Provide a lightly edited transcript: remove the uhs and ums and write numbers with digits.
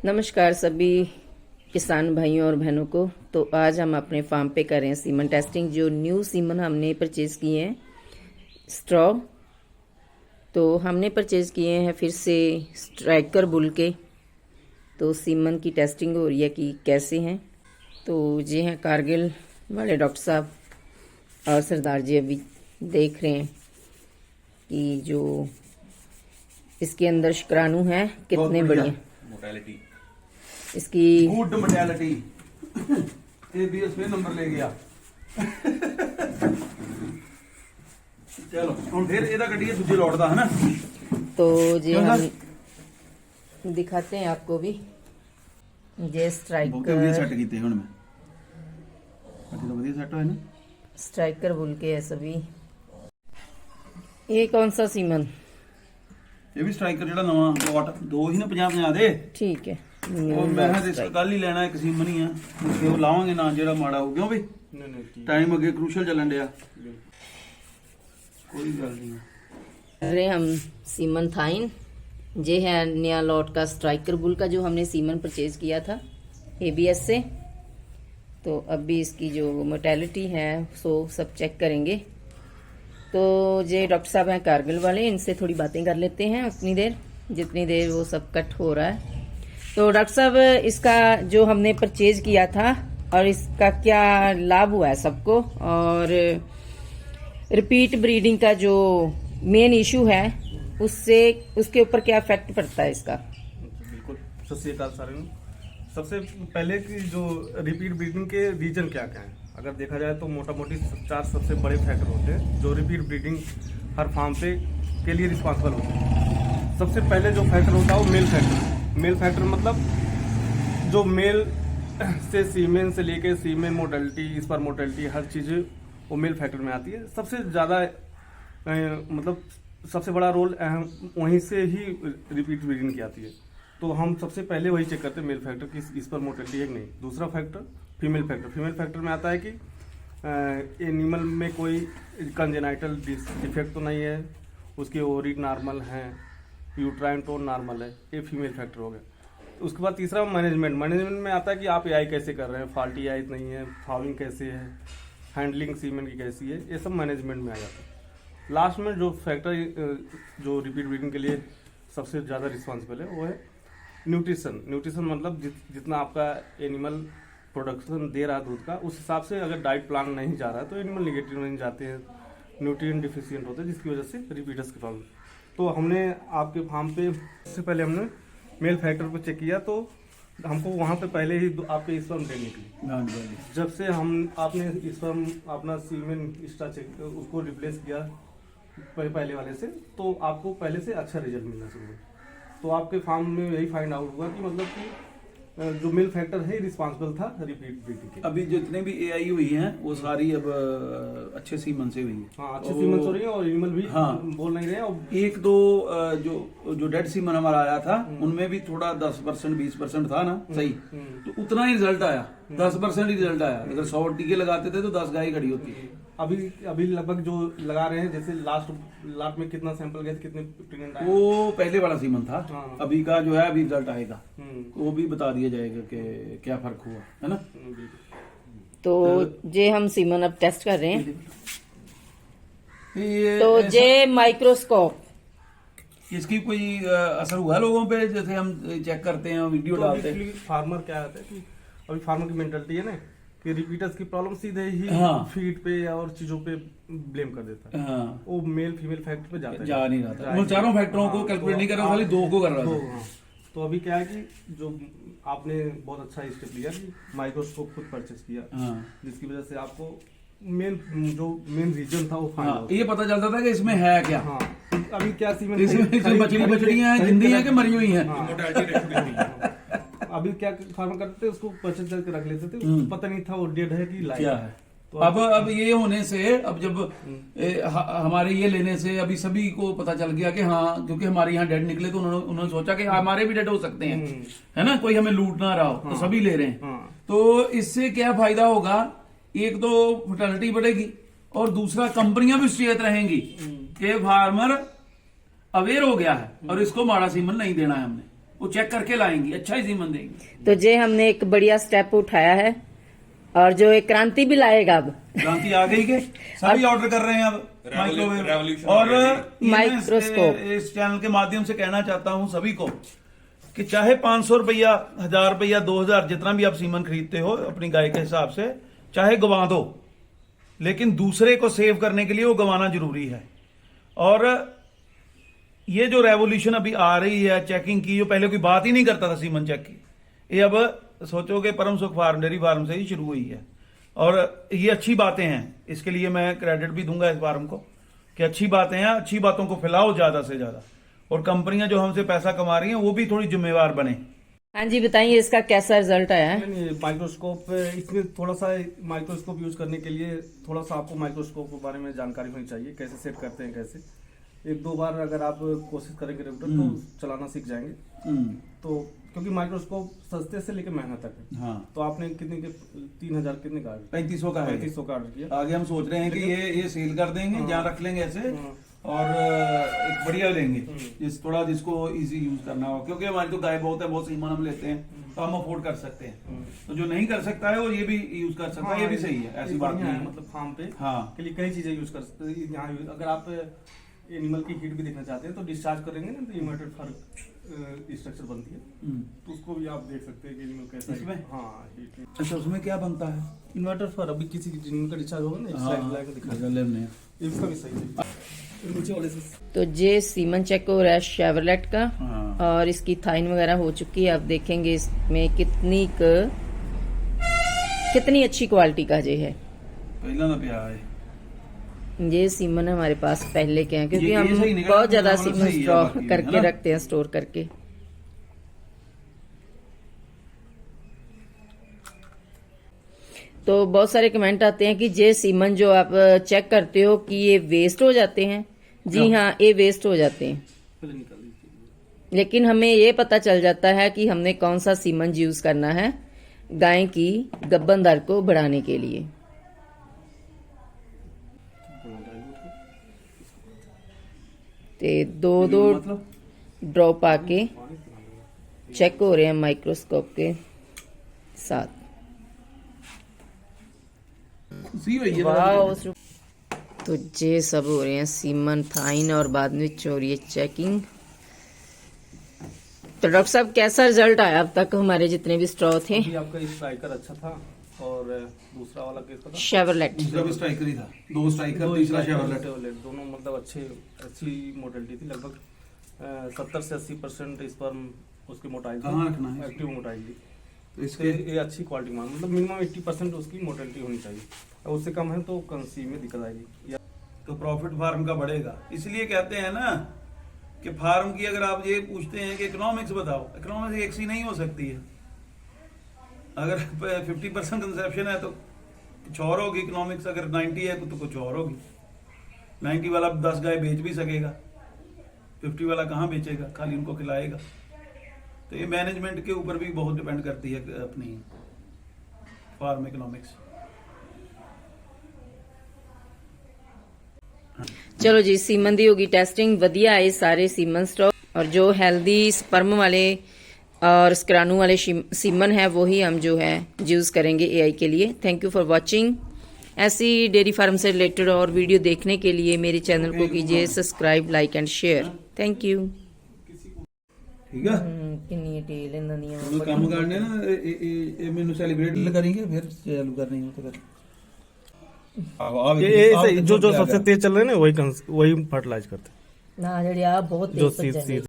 नमस्कार सभी किसान भाइयों और बहनों को। तो आज हम अपने फार्म पे कर रहे हैं सीमन टेस्टिंग। जो न्यू सीमन हमने परचेज़ किए हैं स्ट्रॉ, तो हमने परचेज़ किए हैं फिर से स्ट्राइकर बुल के। तो सीमन की टेस्टिंग हो रही है कि कैसे हैं। तो ये हैं कारगिल वाले डॉक्टर साहब और सरदार जी अभी देख रहे हैं कि जो इसके अंदर शुक्राणु हैं कितने बड़े हैं। मोर्टेलिटी इसकी गुड मोर्टेलिटी ये भी इसमें नंबर ले गया। चलो हम फिर ਇਹਦਾ ਕੱਢੀਏ ਦੂਜੇ ਲੋਟ ਦਾ है ना। तो ये हम दिखाते हैं आपको भी। ये ਵਧੀਆ ਸੈੱਟ ਕੀਤੇ ਹੁਣ ਮੈਂ ਅੱਛਾ ਤਾਂ ਵਧੀਆ ਸੈੱਟ ਹੋਇਆ ना। स्ट्राइकर बुल के है सभी। ये कौन सा सीमन? ਇਹ ਵੀ ਸਟ੍ਰਾਈਕਰ ਜਿਹੜਾ ਨਵਾਂ ਲੋਟ ਦੋ ਹੀ ਨਾ 50-50 ਦੇ। ठीक है। ਉਹ ਮੈਂ ਇਸ ਕੱਲ ਹੀ ਲੈਣਾ ਇੱਕ ਸੀਮਨ ਹੀ ਆ ਤੇ ਉਹ ਲਾਵਾਂਗੇ ਨਾ ਜਿਹੜਾ ਮਾੜਾ ਹੋ ਕਿਉਂ ਵੀ ਟਾਈਮ ਅੱਗੇ ਕ੍ਰੂਸ਼ਲ ਚੱਲਣ ਡਿਆ। कोई गल नहीं। रहे हम सीमन थाइन। ये है नया लॉट का स्ट्राइकर बुल का जो हमने सीमन परचेज किया था ABS से। तो अभी इसकी जो मोर्टेलिटी है सो सब चेक करेंगे। तो ये डॉक्टर साहब हैं कारगिल वाले, इनसे थोड़ी बातें कर लेते हैं उतनी देर जितनी देर वो सब कट हो रहा है। तो डॉक्टर साहब इसका जो हमने परचेज किया था और इसका क्या लाभ हुआ है सबको, और रिपीट ब्रीडिंग का जो मेन इशू है उससे उसके ऊपर क्या इफेक्ट पड़ता है इसका। बिल्कुल सत श्री अकाल सारे ਨੂੰ। सबसे पहले की जो रिपीट ब्रीडिंग के रीजन क्या क्या है, अगर देखा जाए तो मोटा मोटी 4 सबसे बड़े फैक्टर होते हैं जो रिपीट ब्रीडिंग हर फार्म पे के लिए रिस्पॉन्सिबल होते हैं। सबसे पहले जो फैक्टर होता है वो मेल फैक्टर। मेल फैक्टर मतलब जो मेल से सीमेन से लेके सीमेन मोर्टेलिटी स्पर्म मोर्टेलिटी हर चीज़ वो मेल फैक्टर में आती है। सबसे ज़्यादा मतलब सबसे बड़ा रोल वहीं से ही रिपीट ब्रीडिंग की आती है। तो हम सबसे पहले वही चेक करते हैं मेल फैक्टर की इस पर मोर्टेलिटी है कि नहीं। दूसरा factor female factor. Female factor में आता है कि एनिमल में कोई कंजेनाइटल डिफेक्ट तो नहीं है, उसके ओवरी नॉर्मल हैं, यूट्राइन टोन नॉर्मल है, ये फीमेल फैक्टर हो गया। उसके बाद तीसरा मैनेजमेंट। मैनेजमेंट में आता है कि आप AI कैसे कर रहे हैं, फॉल्टी AI नहीं है, फाउलिंग कैसे है, हैंडलिंग सीमेंट की कैसी है, ये सब मैनेजमेंट में आ जाता है। लास्ट में जो फैक्टर जो रिपीट ब्रीडिंग के लिए सबसे ज़्यादा रिस्पॉन्सिबल है वो है न्यूट्रिशन। न्यूट्रिशन मतलब जितना आपका एनिमल प्रोडक्शन दे रहा है दूध का, उस हिसाब से अगर डाइट प्लान नहीं जा रहा है तो एनिमल निगेटिव नहीं जाते हैं, न्यूट्रिएंट डिफिशिएंट होते हैं, जिसकी वजह से रिपीटर्स की प्रॉब्लम। तो हमने आपके फार्म पे सबसे पहले हमने मेल फैक्टर को चेक किया, तो हमको वहाँ पे पहले ही आपके स्पर्म डेड निकली। जब से हम आपने स्पर्म अपना सीमेन स्टा चेक उसको रिप्लेस किया पहले वाले से, तो आपको पहले से अच्छा रिजल्ट मिलना शुरू हुआ। तो आपके फार्म में यही फाइंड आउट हुआ कि मतलब कि जो मेल फैक्टर है रिस्पॉन्सिबल था रिपीट ब्रीडिंग के। अभी जितने भी AI हुई हैं वो सारी अब अच्छे सीमन से हुई है। हाँ, अच्छे सीमन से हो रही है और एनिमल भी हाँ, बोल नहीं रहे हैं। और एक दो जो डेड सीमन हमारा आया था उनमें भी थोड़ा 10% 20% था ना सही, तो उतना ही रिजल्ट आया। 10% ही रिजल्ट आया। अगर 100 टीके लगाते थे तो 10 गाय खड़ी होती। अभी लगभग जो लगा रहे हैं, जैसे लास्ट में कितना सैंपल गए थे, कितने प्रेग्नेंट आए? वो पहले वाला सीमन था। हाँ। अभी का जो है अभी रिजल्ट आएगा, वो भी बता दिया जाएगा कि क्या फर्क हुआ है ना। तो ये हम सीमन अब टेस्ट कर रहे हैं। ये तो ये माइक्रोस्कोप इसकी कोई असर हुआ लोगों पे, जैसे हम चेक करते हैं वीडियो डालते हैं। फार्मर क्या होता है कि अभी फार्मर की मेंटालिटी है ना कि रिपीटर्स की प्रॉब्लम सीधे ही हाँ। फीड पे और चीजों पे ब्लेम कर देता है। हाँ। वो मेल फीमेल फैक्टर पे जाता है, जा नहीं रहा था। वो चारों फैक्टरों को कैलकुलेट नहीं कर रहा, खाली 2 को कर रहा था। हाँ। तो अभी क्या है कि जो आपने बहुत अच्छा स्टेप लिया कि माइक्रोस्कोप खुद परचेस किया, हाँ। जिसकी वजह से आपको मेन रीजन था वो फाइंड हाँ, आउट। ये पता चलता था कि इसमें है क्या। हाँ, अभी क्या सीमेंट इसमें बछड़ियां हैं, जिंदी हैं कि मरी हुई हैं। अभी क्या फार्मर करते थे, उसको परचेज करके रख लेते थे, पता नहीं था वो डेड है कि लाइव क्या है। तो अब ये होने से अब जब हमारे ये लेने से अभी सभी को पता चल गया कि हाँ, क्योंकि हमारे यहाँ डेड निकले तो उन्होंने सोचा कि हमारे भी डेड हो सकते हैं, है ना, कोई हमें लूट ना रहा हो। तो सभी ले रहे हैं। तो इससे क्या फायदा होगा, एक तो फर्टिलिटी बढ़ेगी और दूसरा कंपनियां भी सचेत रहेंगी कि फार्मर अवेयर हो गया है और इसको माड़ा सीमन नहीं देना है हमने। वो चेक करके लाएंगी, अच्छा ही सीमन देंगी। तो जे हमने एक बढ़िया स्टेप उठाया है और जो एक क्रांति भी लाएगा अब। क्रांति आ गई के सभी ऑर्डर कर रहे हैं अब माइक्रोवेव रेवोल्यूशन और माइक्रोस्कोप। इस चैनल के माध्यम से कहना चाहता हूं सभी को कि चाहे 500 रुपया, 1000 रुपया, 2000 जितना भी आप सीमन खरीदते हो अपनी गाय के हिसाब से, चाहे गंवा दो, लेकिन दूसरे को सेव करने के लिए वो गंवाना जरूरी है। और ये जो रेवोल्यूशन अभी आ रही है चेकिंग की, जो पहले कोई बात ही नहीं करता था सीमन चेक की, ये अब सोचो कि परम सुख फार्म डेयरी फार्म से ही शुरू हुई है। और ये अच्छी बातें हैं, इसके लिए मैं क्रेडिट भी दूंगा इस फार्म को कि अच्छी बातें हैं, अच्छी बातों को फैलाओ ज्यादा से ज्यादा, और कंपनियां जो हमसे पैसा कमा रही हैं वो भी थोड़ी जिम्मेवार बने। हाँ जी, बताइए इसका कैसा रिजल्ट आया है? माइक्रोस्कोप, इसमें थोड़ा सा माइक्रोस्कोप यूज करने के लिए थोड़ा सा आपको माइक्रोस्कोप के बारे में जानकारी होनी चाहिए, कैसे सेट करते हैं, कैसे। एक दो बार अगर आप कोशिश करेंगे रेगुलर तो चलाना सीख जाएंगे। तो क्योंकि माइक्रोस्कोप सस्ते से लेकर महंगा तक है। हाँ। तो आपने कितने के 3000 कितने का? 3500 का है। 3500 का ऑर्डर किया। आगे हम सोच रहे हैं कि ये सेल कर देंगे, जहाँ रख लेंगे ऐसे, और एक बढ़िया लेंगे जिसको इजी यूज करना हो, क्योंकि हमारी तो गाय बहुत है, बहुत सीमन हम लेते हैं तो हम अफोर्ड कर सकते हैं। तो जो नहीं कर सकता है वो ये भी यूज कर सकता है, ये भी सही है, ऐसी बात नहीं है। मतलब फार्म पे हाँ के लिए कई चीजें यूज कर सकते हैं। यहाँ अगर आप एनिमल की हीट भी देखना चाहते हैं तो डिस्चार्ज करेंगे ना, तो इन्वर्टेड फर स्ट्रक्चर बनती है, तो उसको भी आप देख सकते हैं कि एनिमल कैसा है। इसमें? हाँ, हीट। अच्छा, उसमें क्या बनता है? इन्वर्टर फर अभी किसी एनिमल का डिस्चार्ज होगा ना, स्लाइड ब्लैक में दिखा लेने इसका भी सही है। नीचे वाले से तो जे सीमन चेक हो रहा है शेवरलेट का, हाँ। और इसकी थाइन वगैरह हो चुकी है। आप देखेंगे इसमें कितनी अच्छी क्वालिटी का जे है। पहला ना प्यार है ये सीमन हमारे पास पहले के हैं, क्योंकि ये हम सही निकला, बहुत ज्यादा मतलब सीमन सही है स्टोर बाकी, है करके ना? रखते हैं, स्टोर करके। तो बहुत सारे कमेंट आते हैं कि जे सीमन जो आप चेक करते हो कि ये वेस्ट हो जाते हैं। जी हाँ, ये वेस्ट हो जाते हैं, पहले निकाल दीजिए। लेकिन हमें ये पता चल जाता है कि हमने कौन सा सीमन यूज करना है गाय की गब्बन दर को बढ़ाने के लिए। ते दो मतलब ड्रॉप आके चेक हो रहे हैं माइक्रोस्कोप के साथ। सी भैया वाह, तो ये सब हो रहे हैं सीमन, थाइन, और बाद में हो रही है चेकिंग। तो डॉक्टर साहब, कैसा रिजल्ट आया अब तक हमारे जितने भी स्ट्रॉ थे? अभी आपका स्ट्राइकर अच्छा था, और दूसरा वाला कैसा था? शेवरलेट। दूसरा भी स्ट्राइकर ही था, 2 स्ट्राइकर, तीसरा शेवरलेट। दोनों मतलब अच्छी मोटेलिटी थी, लगभग 70 से 80% स्पर्म उसकी मोटाई थी। कहाँ रखना है? एक्टिव मोटाई थी। तो इसके ये अच्छी क्वालिटी मान, मतलब मिनिमम 80% उसकी मोटेलिटी होनी चाहिए, और उससे कम है तो कंसीव में दिक्कत आएगी। तो प्रॉफिट फार्म का बढ़ेगा। इसलिए कहते हैं ना कि फार्म की अगर आप ये पूछते हैं कि इकोनॉमिक्स बताओ, इकोनॉमिक्स एक सी नहीं हो सकती है। अगर 50% कंसेप्शन है तो कुछ और होगी इकोनॉमिक्स, अगर 90 है तो कुछ और होगी। 90 वाला 10 गाय बेच भी सकेगा, 50 वाला कहाँ बेचेगा, खाली उनको खिलाएगा। तो ये मैनेजमेंट के ऊपर भी बहुत डिपेंड करती है अपनी फार्म इकोनॉमिक्स। चलो जी, सीमन दी होगी टेस्टिंग, वधिया आए सारे सीमन स्टॉक, और जो हेल्दी स्पर्म वाले और स्क्रानू वाले सीमन है वही हम जो है यूज करेंगे एआई के लिए। Thank you for watching. ऐसी डेयरी फार्म से रिलेटेड और वीडियो देखने के लिए मेरे चैनल को कीजिए subscribe, like and share. Thank you. ठीक है, किन्नी टेल इंदा दी वो काम करने ना ये मैंने सेलिब्रेट करेंगे, फिर चालू करनी हो तो जो सबसे तेज चल रहे हैं ना, वही फर्टिलाइज करते हैं। ना जड़ी आप बहुत जो तेज सीध